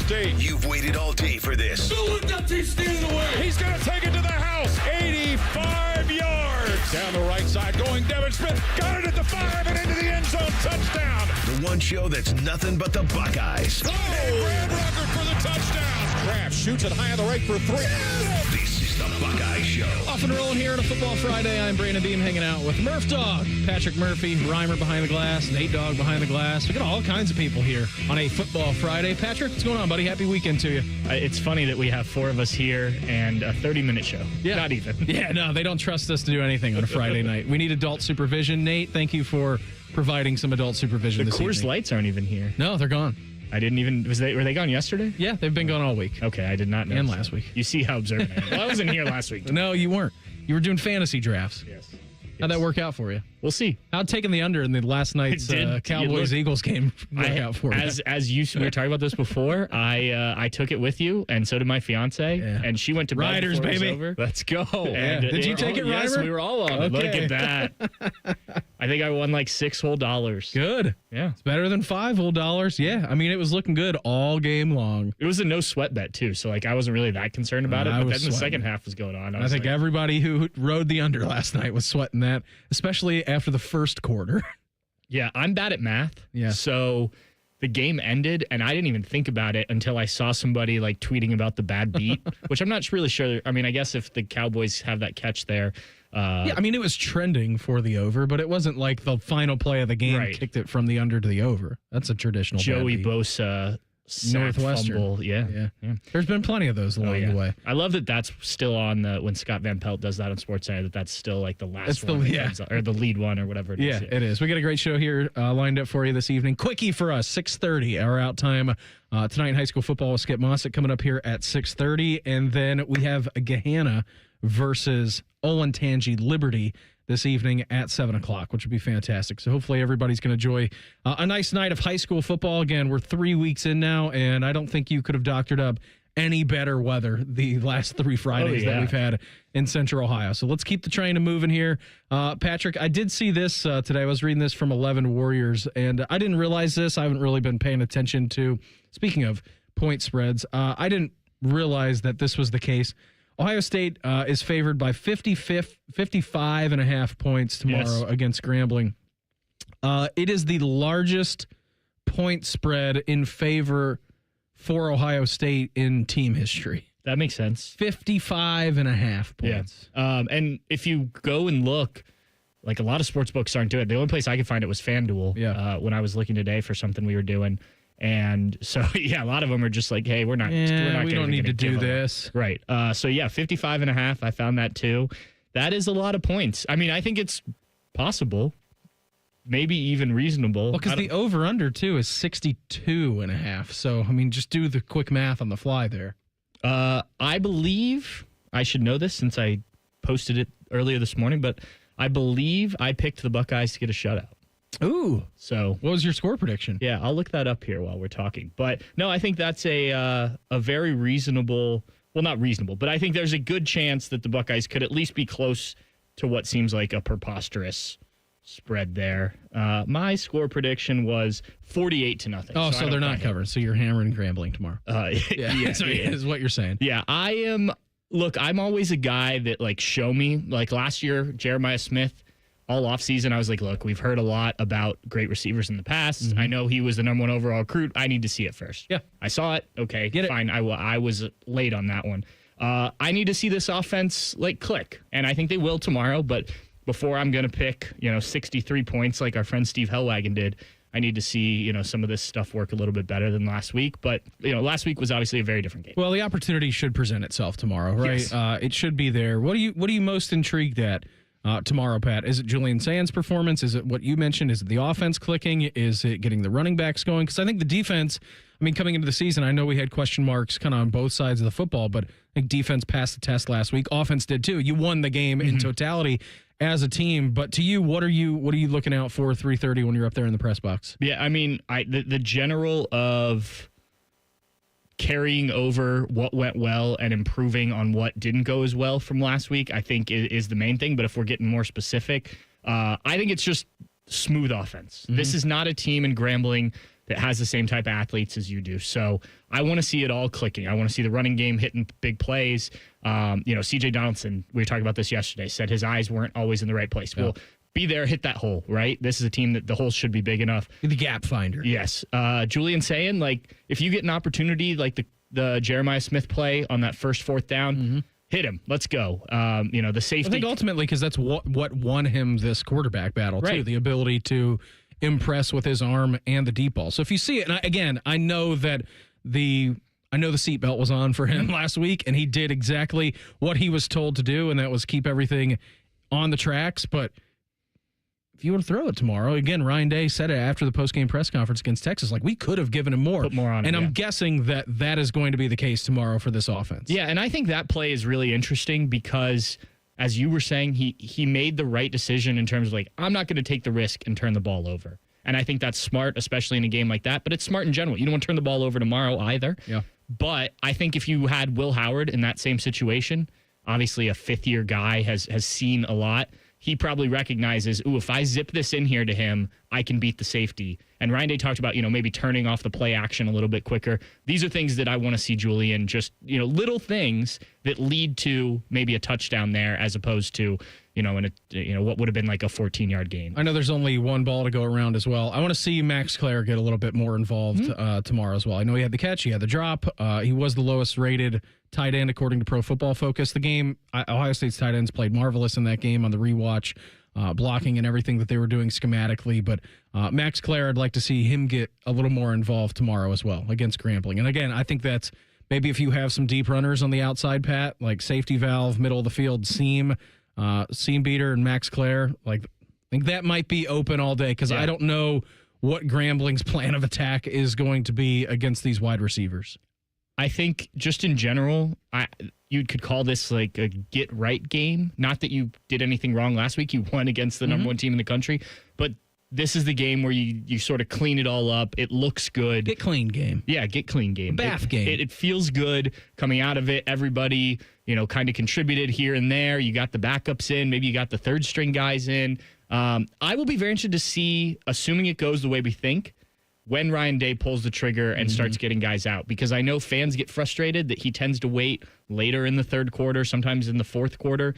State. You've waited all day for this. He's going to take it to the house. 85 yards. Down the right side going Devin Smith. Got it at the 5 and into the end zone. Touchdown. The one show that's nothing but the Buckeyes. Oh, Graham Rucker for the touchdown. Kraft shoots it high on the right for 3. This is the Buckeye Show. Off and rolling here on a Football Friday. I'm Brandon Beam hanging out with Murph Dog, Patrick Murphy, Reimer behind the glass, Nate Dogg behind the glass. We got all kinds of people here on a Football Friday. Patrick, what's going on, buddy? Happy weekend to you. It's funny that we have 4 of us here and a 30-minute show. Yeah. Not even. Yeah, no, they don't trust us to do anything on a Friday night. We need adult supervision. Nate, thank you for providing some adult supervision The this Coors evening. Lights aren't even here. No, they're gone. I didn't even. Were they gone yesterday? Yeah, they've been gone all week. Okay, I did not know. And that. last week. You see how observant I am. Well, I wasn't here last week. No, you weren't. You were doing fantasy drafts. Yes. How'd that work out for you? We'll see. How'd taking the under in the last night's Cowboys-Eagles game work out for you? As we were talking about this before, I took it with you, and so did my fiance, and she went to bed Riders, before it was baby. over. Let's go. And Did you take it, Yes, Reimer? we were all on it. Look Okay. at that. I think I won like $6 whole. Good. Yeah. It's better than $5 whole. Yeah, I mean, it was looking good all game long. It was a no sweat bet too, so like I wasn't really that concerned about it. I But was then the sweating. second half was going on. I think like, everybody who rode the under last night was sweating that, especially after the first quarter. yeah, I'm bad at math. Yeah. So the game ended, and I didn't even think about it until I saw somebody like tweeting about the bad beat, which I'm not really sure. I mean, I guess if the Cowboys have that catch there. Yeah, I mean, it was trending for the over, but it wasn't like the final play of the game Right. kicked it from the under to the over. That's a traditional Joey bad beat. Bosa sack Northwestern. fumble. Yeah. There's been plenty of those along the way. I love that that's still on the when Scott Van Pelt does that on SportsCenter. That's still like the last It's the- one, that yeah. comes out, or the lead one, or whatever it is. Yeah, it is. We got a great show here lined up for you this evening. Quickie for us, 6:30, our out time tonight in high school football with Skip Mossick coming up here at 6:30. And then we have Gahanna versus Olentangy Liberty this evening at 7 o'clock, which would be fantastic. So hopefully everybody's going to enjoy a nice night of high school football. Again, we're 3 weeks in now, and I don't think you could have doctored up any better weather the last 3 Fridays that we've had in Central Ohio. So let's keep the train moving here. Patrick, I did see this today. I was reading this from 11 Warriors, and I didn't realize this. I haven't really been paying attention to, speaking of point spreads, I didn't realize that this was the case. Ohio State is favored by 55.5 points tomorrow against Grambling. It is the largest point spread in favor for Ohio State in team history. That makes sense. 55.5 points. Yeah. And if you go and look, like a lot of sports books aren't doing it. The only place I could find it was FanDuel when I was looking today for something we were doing. And so, yeah, a lot of them are just like, hey, we're not we don't gonna need to do give them. this. Right. So, yeah, 55.5. I found that too. That is a lot of points. I mean, I think it's possible, maybe even reasonable. Well, because the over-under, too, is 62.5. So, I mean, just do the quick math on the fly there. I believe, I should know this since I posted it earlier this morning, but I believe I picked the Buckeyes to get a shutout. Ooh. So what was your score prediction? Yeah, I'll look that up here while we're talking. But no, I think that's a very reasonable, well, not reasonable, but I think there's a good chance that the Buckeyes could at least be close to what seems like a preposterous spread there. My score prediction was 48-0. Oh, so they're not covering. So you're hammering Grambling tomorrow. Yeah, is what you're saying. Yeah, I am. Look, I'm always a guy that, like, show me. Like last year, Jeremiah Smith, all offseason, I was like, look, we've heard a lot about great receivers in the past. Mm-hmm. I know he was the number 1 overall recruit. I need to see it first. Yeah. I saw it. Okay, Get it. fine. I was late on that one. I need to see this offense, like, click. And I think they will tomorrow. But before I'm going to pick, 63 points like our friend Steve Hellwagon did, I need to see, some of this stuff work a little bit better than last week. But, last week was obviously a very different game. Well, the opportunity should present itself tomorrow, right? Yes. It should be there. What are you most intrigued at tomorrow, Pat? Is it Julian Sands' performance? Is it what you mentioned? Is it the offense clicking? Is it getting the running backs going? Because I think the defense, coming into the season, I know we had question marks kind of on both sides of the football, but I think defense passed the test last week. Offense did too. You won the game in totality as a team. But to you, what are you looking out for 3:30 when you're up there in the press box? Yeah, the general of carrying over what went well and improving on what didn't go as well from last week, I think is the main thing. But if we're getting more specific, I think it's just smooth offense. This is not a team in Grambling that has the same type of athletes as you do. So I want to see it all clicking. I want to see the running game hitting big plays. CJ Donaldson, we were talking about this yesterday, said his eyes weren't always in the right place. Well, be there, hit that hole, right? This is a team that the hole should be big enough. The gap finder. Yes. Julian saying, like, if you get an opportunity like the Jeremiah Smith play on that first fourth down, hit him. Let's go. The safety. I think ultimately, because that's what won him this quarterback battle, too. Right. The ability to impress with his arm and the deep ball. So if you see it, and I know that the seatbelt was on for him last week, and he did exactly what he was told to do, and that was keep everything on the tracks. But if you were to throw it tomorrow, again, Ryan Day said it after the postgame press conference against Texas, like, we could have given him more. Put more on it, and I'm guessing that is going to be the case tomorrow for this offense. Yeah, and I think that play is really interesting because, as you were saying, he made the right decision in terms of, like, I'm not going to take the risk and turn the ball over. And I think that's smart, especially in a game like that. But it's smart in general. You don't want to turn the ball over tomorrow either. Yeah. But I think if you had Will Howard in that same situation, obviously a fifth-year guy has seen a lot. He probably recognizes, if I zip this in here to him, I can beat the safety. And Ryan Day talked about, maybe turning off the play action a little bit quicker. These are things that I want to see Julian, just, little things that lead to maybe a touchdown there as opposed to, what would have been like a 14-yard gain. I know there's only one ball to go around as well. I want to see Max Clare get a little bit more involved tomorrow as well. I know he had the catch, he had the drop. He was the lowest rated tight end according to Pro Football Focus. The game, Ohio State's tight ends played marvelous in that game on the rewatch, blocking and everything that they were doing schematically. But Max Clare, I'd like to see him get a little more involved tomorrow as well against Grambling. And again, I think that's maybe if you have some deep runners on the outside, Pat, like safety valve, middle of the field, seam beater, and Max Clare, like, I think that might be open all day because I don't know what Grambling's plan of attack is going to be against these wide receivers. I think just in general, you could call this like a get right game. Not that you did anything wrong last week. You won against the number one team in the country, but this is the game where you sort of clean it all up. It looks good. Get clean game. Yeah, get clean game. Bath game. It feels good coming out of it. Everybody, kind of contributed here and there. You got the backups in. Maybe you got the third string guys in. I will be very interested to see, assuming it goes the way we think, when Ryan Day pulls the trigger and starts getting guys out. Because I know fans get frustrated that he tends to wait later in the third quarter, sometimes in the fourth quarter.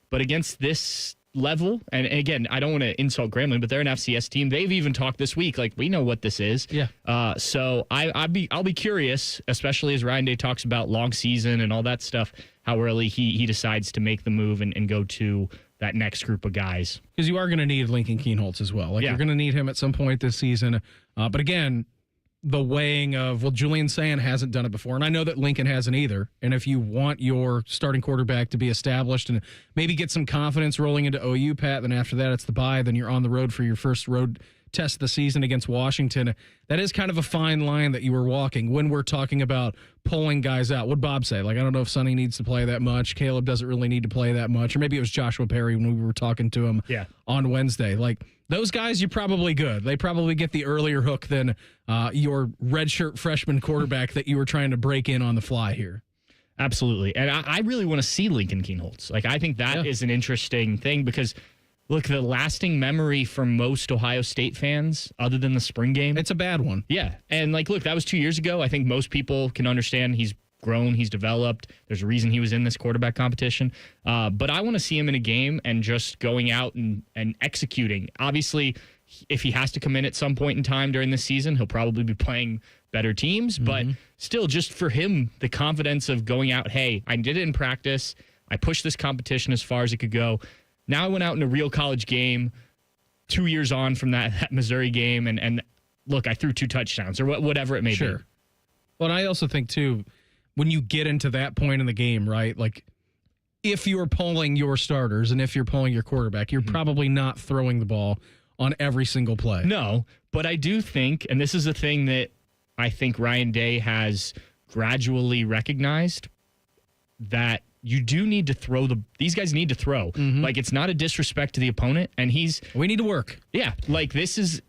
But against this level, and again, I don't want to insult Grambling, but they're an FCS team. They've even talked this week, like, we know what this is. Yeah. So I'll be curious, especially as Ryan Day talks about long season and all that stuff, how early he decides to make the move and go to that next group of guys. Because you are going to need Lincoln Keenholz as well. You're going to need him at some point this season. But again, the weighing of, Julian Sayin hasn't done it before, and I know that Lincoln hasn't either. And if you want your starting quarterback to be established and maybe get some confidence rolling into OU, Pat, then after that it's the bye, then you're on the road for your first road test of the season against Washington. That is kind of a fine line that you were walking when we're talking about pulling guys out. What'd Bob say? Like, I don't know if Sonny needs to play that much. Caleb doesn't really need to play that much. Or maybe it was Joshua Perry when we were talking to him on Wednesday. Like, those guys, you're probably good. They probably get the earlier hook than your redshirt freshman quarterback that you were trying to break in on the fly here. Absolutely. And I really want to see Lincoln Keenholz. Like, I think that is an interesting thing because, look, the lasting memory for most Ohio State fans, other than the spring game, it's a bad one. Yeah. And, like, look, that was 2 years ago. I think most people can understand he's grown, he's developed. There's a reason he was in this quarterback competition. But I want to see him in a game and just going out and executing. Obviously, if he has to come in at some point in time during this season, he'll probably be playing better teams. But still, just for him, the confidence of going out, hey, I did it in practice. I pushed this competition as far as it could go. Now I went out in a real college game 2 years on from that Missouri game, and look, I threw 2 touchdowns or whatever it may be. Well, and I also think, too, when you get into that point in the game, right, like, if you're pulling your starters and if you're pulling your quarterback, you're probably not throwing the ball on every single play. No, but I do think, and this is a thing that I think Ryan Day has gradually recognized, that you do need to throw these guys need to throw. Like, it's not a disrespect to the opponent, and we need to work. Yeah, like, this is,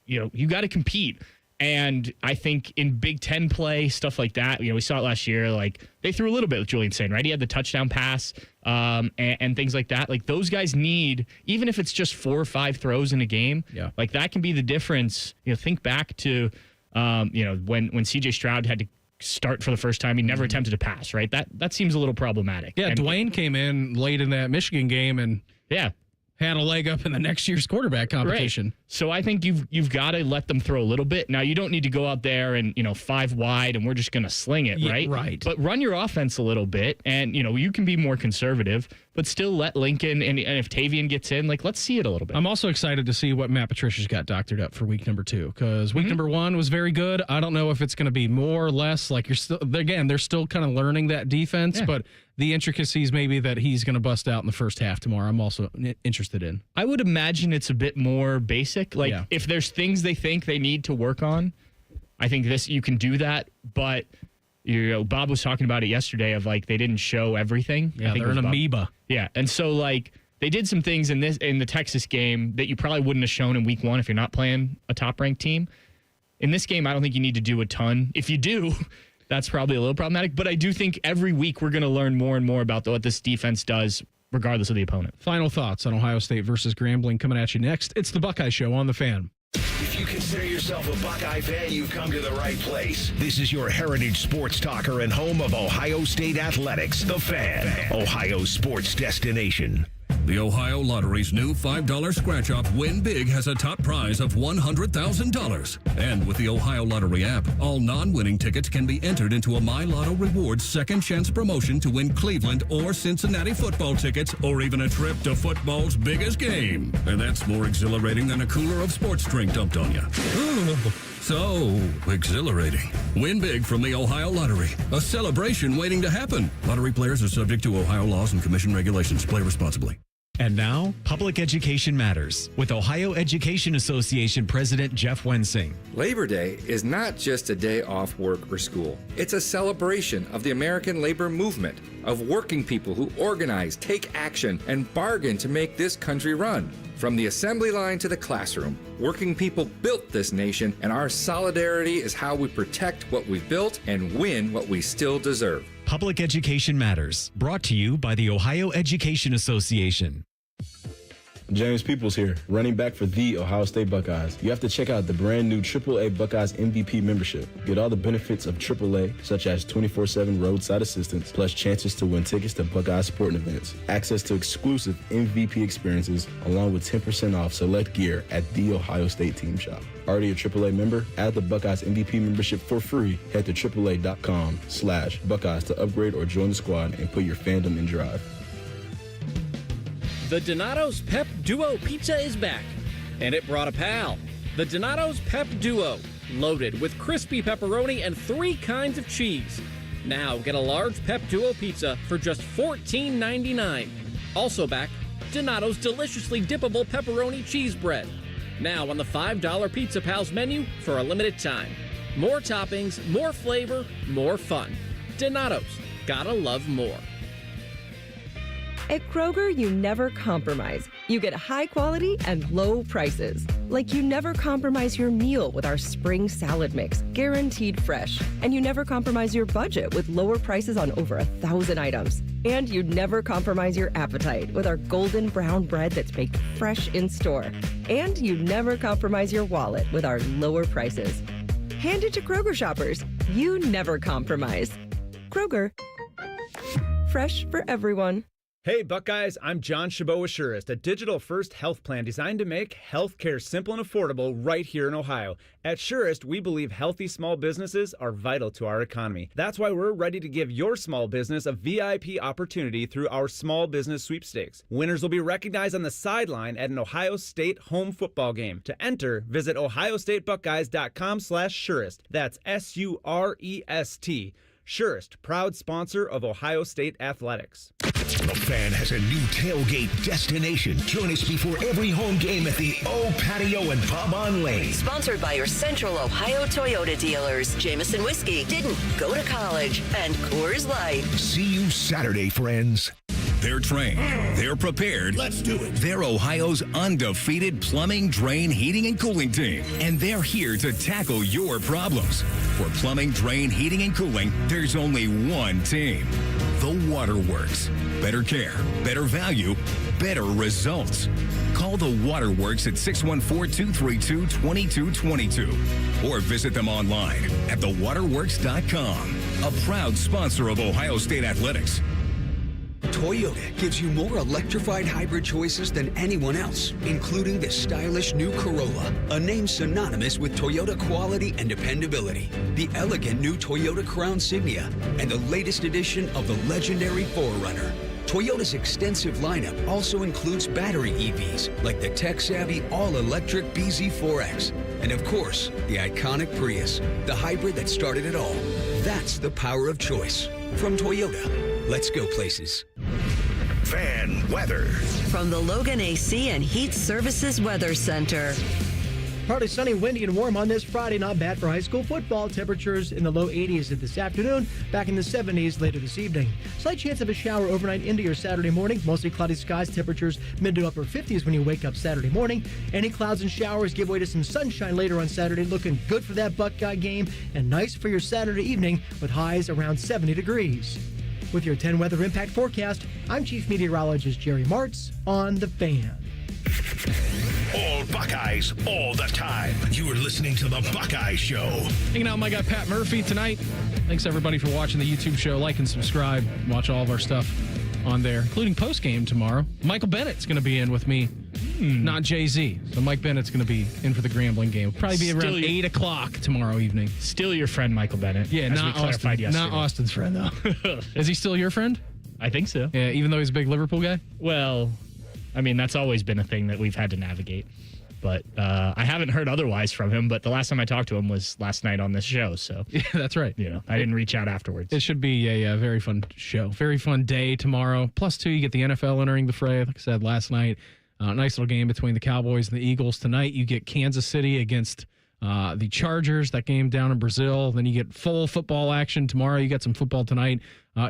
you got to compete. And I think in Big Ten play, stuff like that, we saw it last year, like, they threw a little bit with Julian Sayin, right? He had the touchdown pass and things like that. Like, those guys need, even if it's just 4 or 5 throws in a game, like, that can be the difference. Think back to When CJ Stroud had to start for the first time, he never attempted to pass, right? That seems a little problematic. Yeah, and Dwayne came in late in that Michigan game and had a leg up in the next year's quarterback competition. Right. So I think you've got to let them throw a little bit. Now, you don't need to go out there and, 5 wide and we're just going to sling it, right? Right. But run your offense a little bit and, you can be more conservative, but still let Lincoln and if Tavian gets in, let's see it a little bit. I'm also excited to see what Matt Patricia's got doctored up for week number 2 because week number 1 was very good. I don't know if it's going to be more or less. They're still kind of learning that defense, but the intricacies maybe that he's going to bust out in the first half tomorrow, I'm also interested in. I would imagine it's a bit more basic. If there's things they think they need to work on, I think you can do that. But Bob was talking about it yesterday of they didn't show everything. Yeah, they're an amoeba. Yeah, and so they did some things in the Texas game that you probably wouldn't have shown in week 1 if you're not playing a top ranked team. In this game, I don't think you need to do a ton. If you do, that's probably a little problematic. But I do think every week we're going to learn more and more about what this defense does, regardless of the opponent. Final thoughts on Ohio State versus Grambling coming at you next. It's the Buckeye Show on The Fan. If you consider yourself a Buckeye fan, you've come to the right place. This is your heritage sports talker and home of Ohio State athletics, The Fan, Ohio's sports destination. The Ohio Lottery's new $5 scratch-off Win Big has a top prize of $100,000. And with the Ohio Lottery app, all non-winning tickets can be entered into a My Lotto Rewards second chance promotion to win Cleveland or Cincinnati football tickets or even a trip to football's biggest game. And that's more exhilarating than a cooler of sports drink dumped on you. So exhilarating. Win big from the Ohio Lottery. A celebration waiting to happen. Lottery players are subject to Ohio laws and commission regulations. Play responsibly. And now, Public Education Matters with Ohio Education Association President Jeff Wensing. Labor Day is not just a day off work or school. It's a celebration of the American labor movement, of working people who organize, take action, and bargain to make this country run. From the assembly line to the classroom, working people built this nation, and our solidarity is how we protect what we built and win what we still deserve. Public Education Matters, brought to you by the Ohio Education Association. James Peoples here, running back for the Ohio State Buckeyes. You have to check out the brand new AAA Buckeyes MVP membership. Get all the benefits of AAA, such as 24/7 roadside assistance, plus chances to win tickets to Buckeye sporting events, access to exclusive MVP experiences, along with 10% off select gear at the Ohio State Team Shop. Already a AAA member? Add the Buckeyes MVP membership for free. Head to AAA.com/Buckeyes to upgrade or join the squad and put your fandom in drive. The Donato's Pep Duo Pizza is back, and it brought a pal. The Donato's Pep Duo, loaded with crispy pepperoni and 3 kinds of cheese. Now get a large Pep Duo pizza for just $14.99. Also back, Donato's deliciously dippable pepperoni cheese bread. Now on the $5 Pizza Pals menu for a limited time. More toppings, more flavor, more fun. Donato's, gotta love more. At Kroger, you never compromise. You get high quality and low prices. Like you never compromise your meal with our spring salad mix, guaranteed fresh. And you never compromise your budget with lower prices on over 1,000 items. And you never compromise your appetite with our golden brown bread that's baked fresh in store. And you never compromise your wallet with our lower prices. Hand it to Kroger shoppers. You never compromise. Kroger. Fresh for everyone. Hey Buckeyes, I'm John Chabot with Surest, a digital-first health plan designed to make healthcare simple and affordable right here in Ohio. At Surest, we believe healthy small businesses are vital to our economy. That's why we're ready to give your small business a VIP opportunity through our small business sweepstakes. Winners will be recognized on the sideline at an Ohio State home football game. To enter, visit ohiostatebuckeyes.com/Surest. That's SUREST. Surest, proud sponsor of Ohio State Athletics. The Fan has a new tailgate destination. Join us before every home game at the O Patio and Pub on Lane. Sponsored by your Central Ohio Toyota dealers. Jameson Whiskey didn't go to college. And Coors Light. See you Saturday, friends. They're trained. They're prepared. Let's do it. They're Ohio's undefeated plumbing, drain, heating, and cooling team. And they're here to tackle your problems. For plumbing, drain, heating, and cooling, there's only one team. The Waterworks. Better care, better value, better results. Call the Waterworks at 614-232-2222 or visit them online at thewaterworks.com. A proud sponsor of Ohio State Athletics. Toyota gives you more electrified hybrid choices than anyone else, including the stylish new Corolla, a name synonymous with Toyota quality and dependability, the elegant new Toyota Crown Signia, and the latest edition of the legendary 4Runner. Toyota's extensive lineup also includes battery EVs like the tech-savvy all-electric BZ4X, and of course, the iconic Prius, the hybrid that started it all. That's the power of choice. From Toyota, let's go places. Fan weather. From the Logan AC and Heat Services Weather Center. Partly sunny, windy, and warm on this Friday. Not bad for high school football. Temperatures in the low 80s this afternoon, back in the 70s later this evening. Slight chance of a shower overnight into your Saturday morning. Mostly cloudy skies, temperatures mid to upper 50s when you wake up Saturday morning. Any clouds and showers give way to some sunshine later on Saturday. Looking good for that Buckeye game and nice for your Saturday evening with highs around 70 degrees. With your 10 weather impact forecast, I'm Chief Meteorologist Jerry Martz on The Fan. All Buckeyes, all the time. You are listening to The Buckeye Show. Hanging out with my guy Pat Murphy tonight. Thanks everybody for watching the YouTube show. Like and subscribe. Watch all of our stuff on there, including post-game tomorrow. Michael Bennett's going to be in with me, not Jay-Z. So Mike Bennett's going to be in for the Grambling game. Probably be around 8 o'clock tomorrow evening. Still your friend, Michael Bennett. Yeah, as not we clarified Austin. yesterday. Not Austin's friend, though. Is he still your friend? I think so. Yeah, even though he's a big Liverpool guy? Well, I mean, that's always been a thing that we've had to navigate. But I haven't heard otherwise from him. But the last time I talked to him was last night on this show. So yeah, that's right. You know, I didn't reach out afterwards. It should be a very fun show. Very fun day tomorrow. Plus, too, you get the NFL entering the fray. Like I said last night, nice little game between the Cowboys and the Eagles. Tonight, you get Kansas City against the Chargers. That game down in Brazil. Then you get full football action tomorrow. You got some football tonight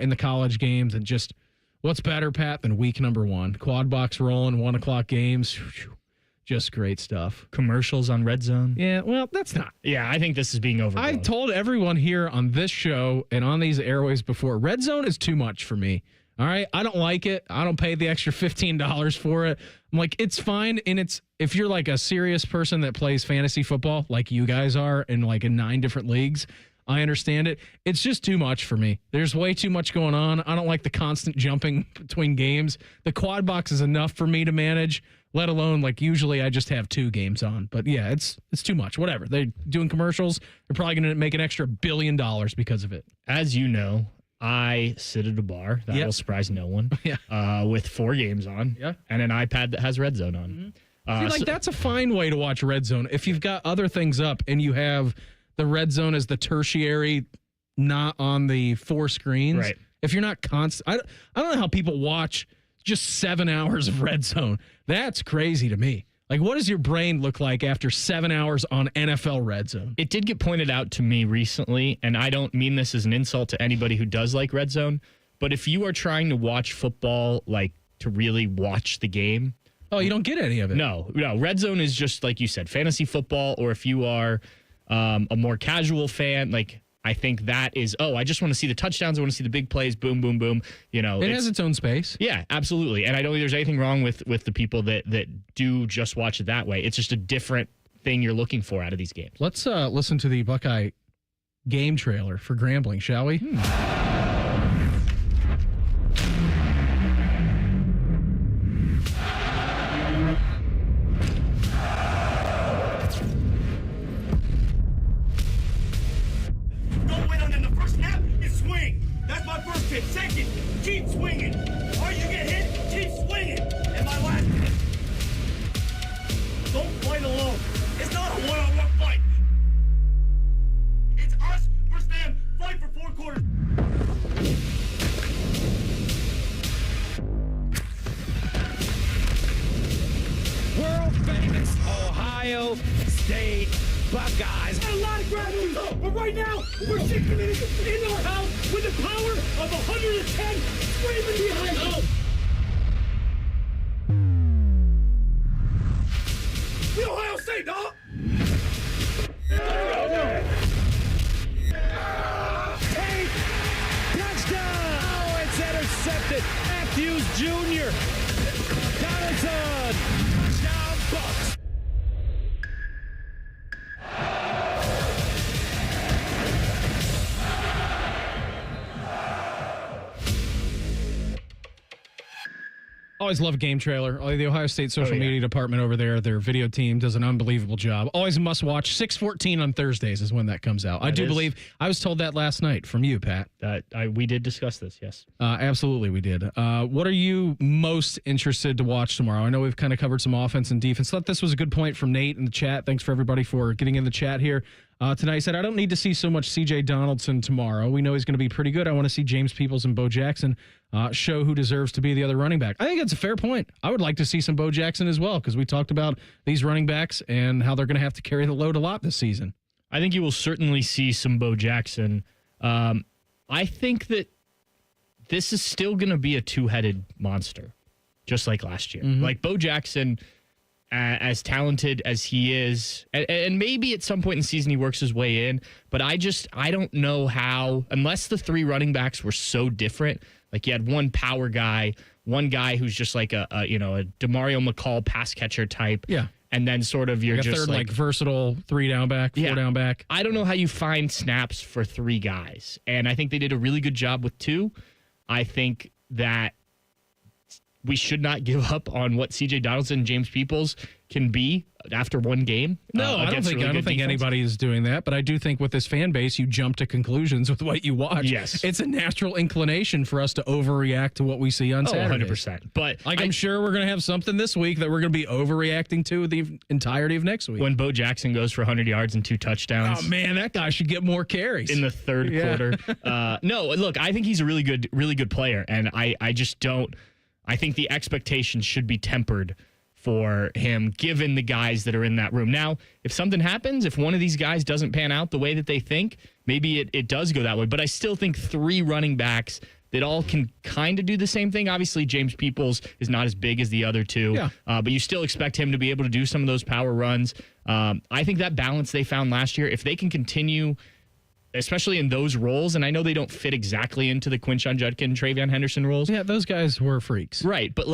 in the college games. And just what's better, Pat, than week number one? Quad box rolling, 1 o'clock games. Just great stuff. Commercials on Red Zone. Yeah, well, that's not. Yeah, I think this is being overblown. I told everyone here on this show and on these airways before, Red Zone is too much for me. All right? I don't like it. I don't pay the extra $15 for it. I'm like, it's fine. And it's, if you're like a serious person that plays fantasy football like you guys are in 9 different leagues, I understand it. It's just too much for me. There's way too much going on. I don't like the constant jumping between games. The quad box is enough for me to manage, let alone usually I just have 2 games on. But yeah, it's too much. Whatever. They're doing commercials. They're probably going to make an extra $1 billion because of it. As you know, I sit at a bar. That will surprise no one. With 4 games on. Yeah. And an iPad that has Red Zone on. See, that's a fine way to watch Red Zone. If you've got other things up and you have the Red Zone as the tertiary, not on the 4 screens. Right. If you're not constant, I don't know how people watch just 7 hours of Red Zone. That's crazy to me. What does your brain look like after 7 hours on NFL Red Zone? It did get pointed out to me recently, and I don't mean this as an insult to anybody who does like Red Zone, but if you are trying to watch football, to really watch the game. Oh, you don't get any of it. No. Red Zone is just, like you said, fantasy football, or if you are a more casual fan, I think that is, I just want to see the touchdowns. I want to see the big plays. Boom, boom, boom. It has its own space. Yeah, absolutely. And I don't think there's anything wrong with the people that do just watch it that way. It's just a different thing you're looking for out of these games. Let's listen to the Buckeye game trailer for Grambling, shall we? Second, keep swinging. Or you get hit, keep swinging. And my last hit. Don't fight alone. It's not a one-on-one fight. It's us versus them. Fight for 4 quarters. World famous Ohio State Buckeyes. Got a lot of gravity, but right now we're shaking it in our house with the power of 110 screaming behind us. it. Oh. Tate, touchdown! Oh, it's intercepted. Matthews Jr. Donaldson, touchdown Bucks. Always love a game trailer. The Ohio State social media department over there, their video team does an unbelievable job. Always a must watch. 6:14 on Thursdays is when that comes out. I do believe I was told that last night from you, Pat. We did discuss this, yes. Absolutely, we did. What are you most interested to watch tomorrow? I know we've kind of covered some offense and defense. Thought this was a good point from Nate in the chat. Thanks for everybody for getting in the chat here. Tonight he said, I don't need to see so much C.J. Donaldson tomorrow. We know he's going to be pretty good. I want to see James Peoples and Bo Jackson show who deserves to be the other running back. I think that's a fair point. I would like to see some Bo Jackson as well because we talked about these running backs and how they're going to have to carry the load a lot this season. I think you will certainly see some Bo Jackson. I think that this is still going to be a two-headed monster, just like last year. Mm-hmm. Like Bo Jackson, as talented as he is, and maybe at some point in the season he works his way in, but I don't know how, unless the three running backs were so different. Like you had one power guy, one guy who's just like a DeMario McCall pass catcher type. Yeah. And then sort of you're like a just third, like versatile 3-down back, 4-down back. I don't know how you find snaps for three guys. And I think they did a really good job with two. I think that we should not give up on what C.J. Donaldson and James Peoples can be after one game. No, I don't think anybody is doing that, but I do think with this fan base, you jump to conclusions with what you watch. Yes. It's a natural inclination for us to overreact to what we see on Saturday. 100%. But I'm sure we're going to have something this week that we're going to be overreacting to the entirety of next week. When Bo Jackson goes for 100 yards and 2 touchdowns. Oh, man, that guy should get more carries. In the third quarter. No, look, I think he's a really good player, and I just don't. I think the expectations should be tempered for him, given the guys that are in that room. Now, if something happens, if one of these guys doesn't pan out the way that they think, maybe it does go that way. But I still think three running backs that all can kind of do the same thing. Obviously, James Peoples is not as big as the other two, but you still expect him to be able to do some of those power runs. I think that balance they found last year, if they can continue, especially in those roles, and I know they don't fit exactly into the Quinshon Judkins, Travion Henderson roles. Yeah, those guys were freaks. Right, but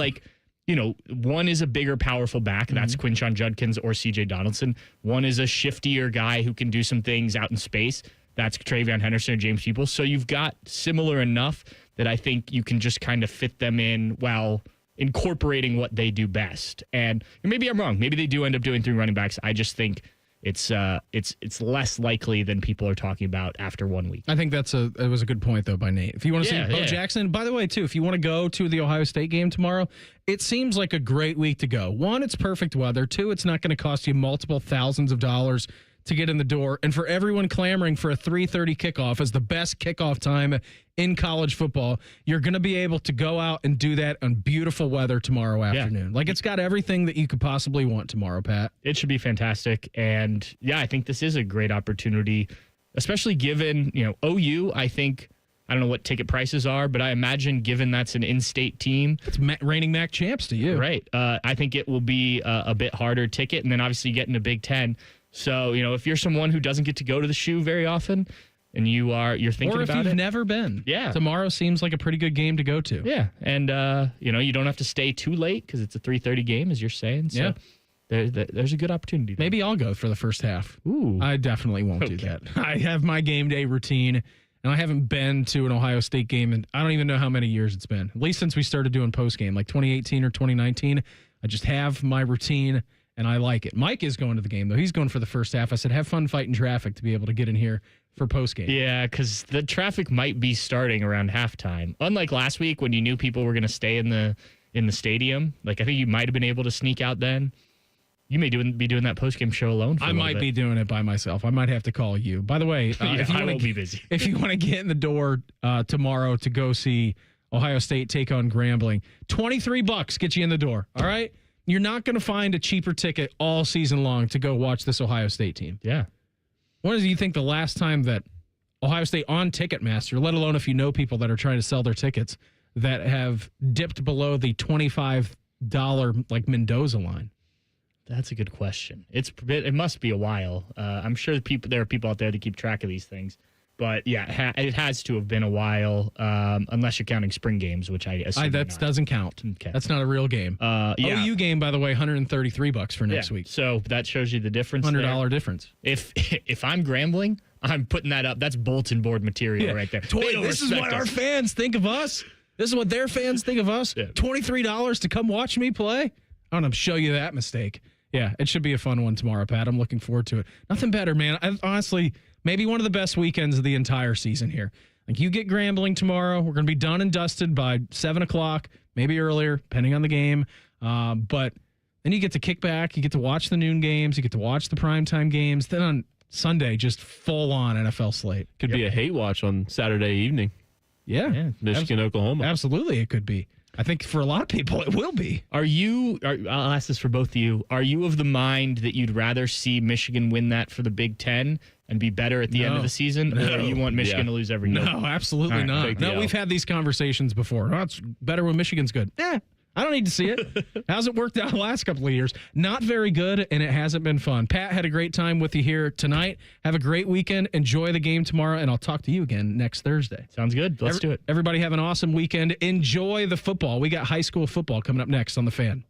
one is a bigger, powerful back. That's Quinshon Judkins or C.J. Donaldson. One is a shiftier guy who can do some things out in space. That's Travion Henderson or James Peoples. So you've got similar enough that I think you can just kind of fit them in while incorporating what they do best. And maybe I'm wrong. Maybe they do end up doing three running backs. I just think it's less likely than people are talking about after 1 week. I think it was a good point, though, by Nate. If you want to see Bo Jackson, by the way, too, if you want to go to the Ohio State game tomorrow, it seems like a great week to go. One, it's perfect weather. Two, it's not going to cost you multiple thousands of dollars to get in the door. And for everyone clamoring for a 3:30 kickoff as the best kickoff time in college football, you're going to be able to go out and do that on beautiful weather tomorrow afternoon. Like, it's got everything that you could possibly want tomorrow, Pat. It should be fantastic. And, I think this is a great opportunity, especially given, OU, I don't know what ticket prices are, but I imagine given that's an in-state team. It's reigning MAC champs to you. Right. I think it will be a bit harder ticket. And then obviously you get into Big Ten. So, if you're someone who doesn't get to go to the shoe very often and you're thinking about it. Or if you've never been. Yeah. Tomorrow seems like a pretty good game to go to. Yeah. And, you don't have to stay too late because it's a 3:30 game, as you're saying. So there's a good opportunity there. Maybe I'll go for the first half. Ooh. I definitely won't do that. I have my game day routine, and I haven't been to an Ohio State game, and I don't even know how many years it's been. At least since we started doing post-game, like 2018 or 2019. I just have my routine, and I like it. Mike is going to the game, though. He's going for the first half. I said, have fun fighting traffic to be able to get in here for postgame. Yeah, because the traffic might be starting around halftime. Unlike last week when you knew people were going to stay in the stadium. Like, I think you might have been able to sneak out then. You may be doing that postgame show alone for a little bit. Be doing it by myself. I might have to call you. By the way, I won't be busy. If you want to get in the door tomorrow to go see Ohio State take on Grambling, $23 gets you in the door, all right? You're not going to find a cheaper ticket all season long to go watch this Ohio State team. Yeah. When do you think the last time that Ohio State on Ticketmaster, let alone if you know people that are trying to sell their tickets, that have dipped below the $25 like Mendoza line? That's a good question. It must be a while. I'm sure there are people out there that keep track of these things. But yeah, it has to have been a while, unless you're counting spring games, which I assume that doesn't count. Okay. That's not a real game. OU game, by the way, $133 for next week. So that shows you the difference. $100 difference. If I'm Grambling, I'm putting that up. That's bulletin board material right there. This is what our fans think of us. This is what their fans think of us. Yeah. $23 to come watch me play. I'm going to show you that mistake. Yeah, it should be a fun one tomorrow, Pat. I'm looking forward to it. Nothing better, man. Honestly, maybe one of the best weekends of the entire season here. Like, you get Grambling tomorrow. We're going to be done and dusted by 7 o'clock, maybe earlier, depending on the game. But then you get to kick back. You get to watch the noon games. You get to watch the primetime games. Then on Sunday, just full-on NFL slate. Could be a hate watch on Saturday evening. Yeah. Michigan, Oklahoma. Absolutely, it could be. I think for a lot of people, it will be. I'll ask this for both of you. Are you of the mind that you'd rather see Michigan win that for the Big Ten and be better at the end of the season? Or you want Michigan to lose every game? No, absolutely not. No, we've had these conversations before. Oh, it's better when Michigan's good. I don't need to see it. Hasn't worked out the last couple of years. Not very good, and it hasn't been fun. Pat, had a great time with you here tonight. Have a great weekend. Enjoy the game tomorrow, and I'll talk to you again next Thursday. Sounds good. Let's do it. Everybody have an awesome weekend. Enjoy the football. We got high school football coming up next on The Fan.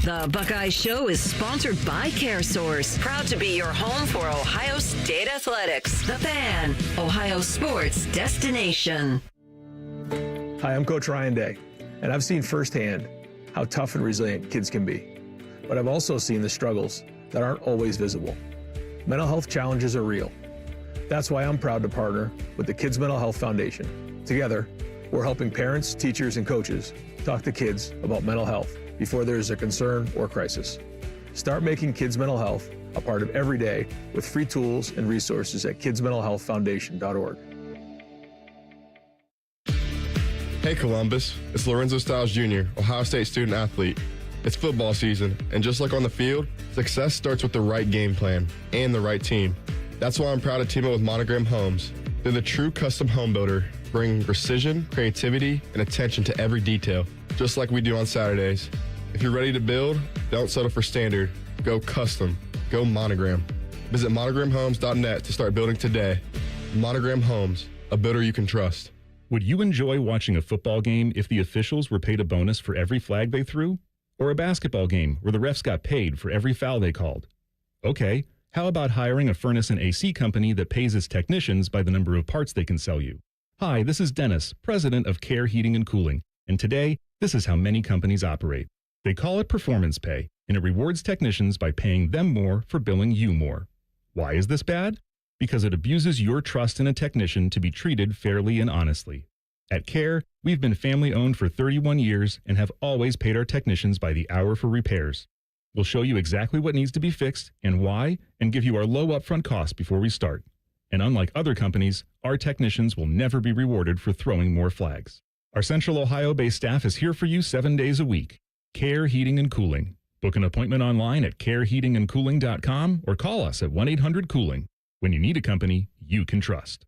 The Buckeye Show is sponsored by CareSource, proud to be your home for Ohio State athletics. The Fan, Ohio sports destination. Hi, I'm Coach Ryan Day, and I've seen firsthand how tough and resilient kids can be. But I've also seen the struggles that aren't always visible. Mental health challenges are real. That's why I'm proud to partner with the Kids Mental Health Foundation. Together, we're helping parents, teachers, and coaches talk to kids about mental health before there is a concern or crisis. Start making kids' mental health a part of every day with free tools and resources at kidsmentalhealthfoundation.org. Hey Columbus, it's Lorenzo Stiles Jr., Ohio State student athlete. It's football season, and just like on the field, success starts with the right game plan and the right team. That's why I'm proud to team up with Monogram Homes. They're the true custom home builder, bringing precision, creativity, and attention to every detail, just like we do on Saturdays. If you're ready to build, don't settle for standard. Go custom. Go Monogram. Visit monogramhomes.net to start building today. Monogram Homes, a builder you can trust. Would you enjoy watching a football game if the officials were paid a bonus for every flag they threw? Or a basketball game where the refs got paid for every foul they called? Okay, how about hiring a furnace and AC company that pays its technicians by the number of parts they can sell you? Hi, this is Dennis, president of Care Heating and Cooling, and today, this is how many companies operate. They call it performance pay, and it rewards technicians by paying them more for billing you more. Why is this bad? Because it abuses your trust in a technician to be treated fairly and honestly. At Care, we've been family-owned for 31 years and have always paid our technicians by the hour for repairs. We'll show you exactly what needs to be fixed and why, and give you our low upfront cost before we start. And unlike other companies, our technicians will never be rewarded for throwing more flags. Our Central Ohio-based staff is here for you 7 days a week. Care Heating and Cooling. Book an appointment online at careheatingandcooling.com or call us at 1-800-COOLING. When you need a company you can trust.